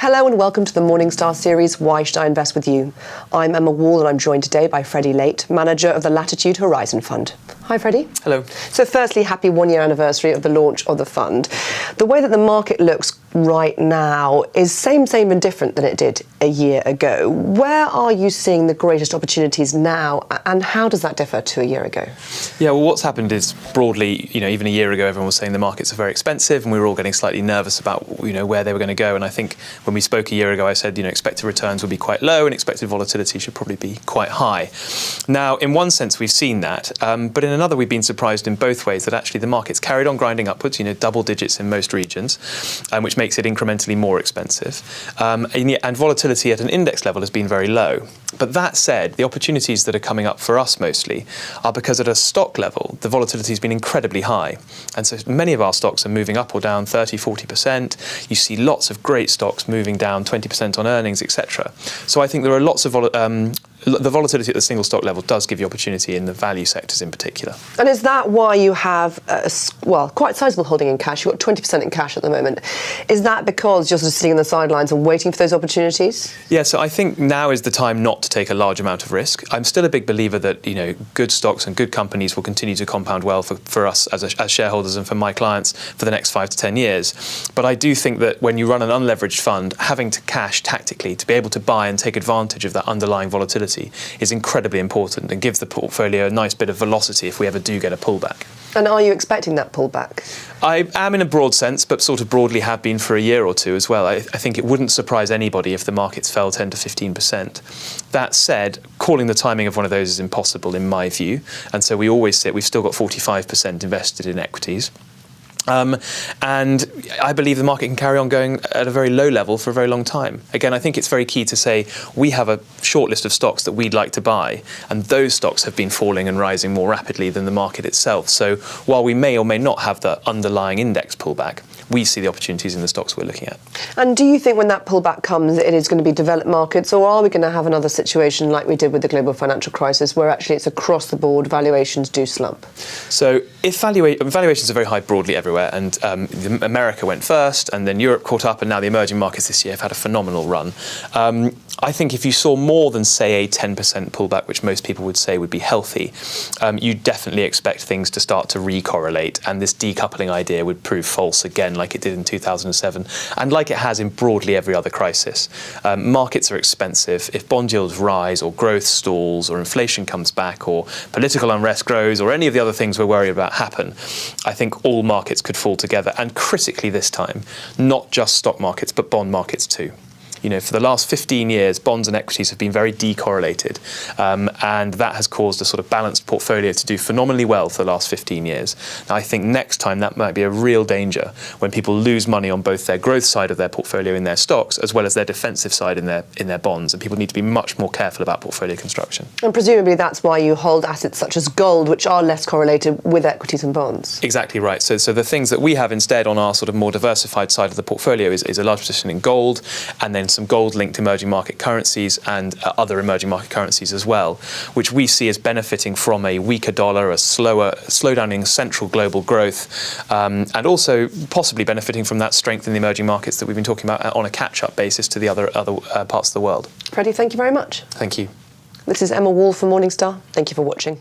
Hello and welcome to the Morningstar series, Why Should I Invest With You? I'm Emma Wall and I'm joined today by Freddie Lait, manager of the Latitude Horizon Fund. Hi Freddie. Hello. So firstly, happy 1 year anniversary of the launch of the fund. The way that the market looks right now is same and different than it did a year ago. Where are you seeing the greatest opportunities now and how does that differ to a year ago? Yeah, well, what's happened is broadly, even a year ago, everyone was saying the markets are very expensive and we were all getting slightly nervous about, where they were going to go. And I think when we spoke a year ago, I said, expected returns would be quite low and expected volatility should probably be quite high. Now, in one sense, we've seen that, but in another, we've been surprised in both ways that actually the market's carried on grinding upwards, double digits in most regions, which makes it incrementally more expensive. And volatility at an index level has been very low. But that said, the opportunities that are coming up for us mostly are because at a stock level, the volatility has been incredibly high. And so many of our stocks are moving up or down 30, 40%. You see lots of great stocks moving down 20% on earnings, etc. So I think there are lots of the volatility at the single stock level does give you opportunity in the value sectors in particular. And is that why you have quite sizable holding in cash? You've got 20% in cash at the moment. Is that because you're sort of sitting on the sidelines and waiting for those opportunities? Yeah, so I think now is the time not to take a large amount of risk. I'm still a big believer that good stocks and good companies will continue to compound well for us as shareholders and for my clients for the next 5 to 10 years. But I do think that when you run an unleveraged fund, having to cash tactically to be able to buy and take advantage of that underlying volatility is incredibly important and gives the portfolio a nice bit of velocity if we ever do get a pullback. And are you expecting that pullback? I am in a broad sense, but sort of broadly have been for a year or two as well. I think it wouldn't surprise anybody if the markets fell 10 to 15%. That said, calling the timing of one of those is impossible in my view. And so we always say we've still got 45% invested in equities. And I believe the market can carry on going at a very low level for a very long time. Again, I think it's very key to say we have a short list of stocks that we'd like to buy, and those stocks have been falling and rising more rapidly than the market itself. So while we may or may not have the underlying index pullback, we see the opportunities in the stocks we're looking at. And do you think when that pullback comes, it is going to be developed markets, or are we going to have another situation like we did with the global financial crisis, where actually it's across the board, valuations do slump? So if valuations are very high broadly everywhere, and America went first, and then Europe caught up, and now the emerging markets this year have had a phenomenal run. I think if you saw more than, say, a 10% pullback, which most people would say would be healthy, you definitely expect things to start to re-correlate, and this decoupling idea would prove false again, like it did in 2007, and like it has in broadly every other crisis. Markets are expensive. If bond yields rise, or growth stalls, or inflation comes back, or political unrest grows, or any of the other things we're worried about happen, I think all markets could fall together, and critically this time, not just stock markets, but bond markets too. For the last 15 years, bonds and equities have been very decorrelated, and that has caused a sort of balanced portfolio to do phenomenally well for the last 15 years. Now, I think next time that might be a real danger when people lose money on both their growth side of their portfolio in their stocks as well as their defensive side in their bonds, and people need to be much more careful about portfolio construction. And presumably that's why you hold assets such as gold, which are less correlated with equities and bonds. Exactly right. So the things that we have instead on our sort of more diversified side of the portfolio is a large position in gold, and then some gold-linked emerging market currencies and other emerging market currencies as well, which we see as benefiting from a weaker dollar, a slowdowning central global growth, and also possibly benefiting from that strength in the emerging markets that we've been talking about on a catch-up basis to the other parts of the world. Freddie, thank you very much. Thank you. This is Emma Wall from Morningstar. Thank you for watching.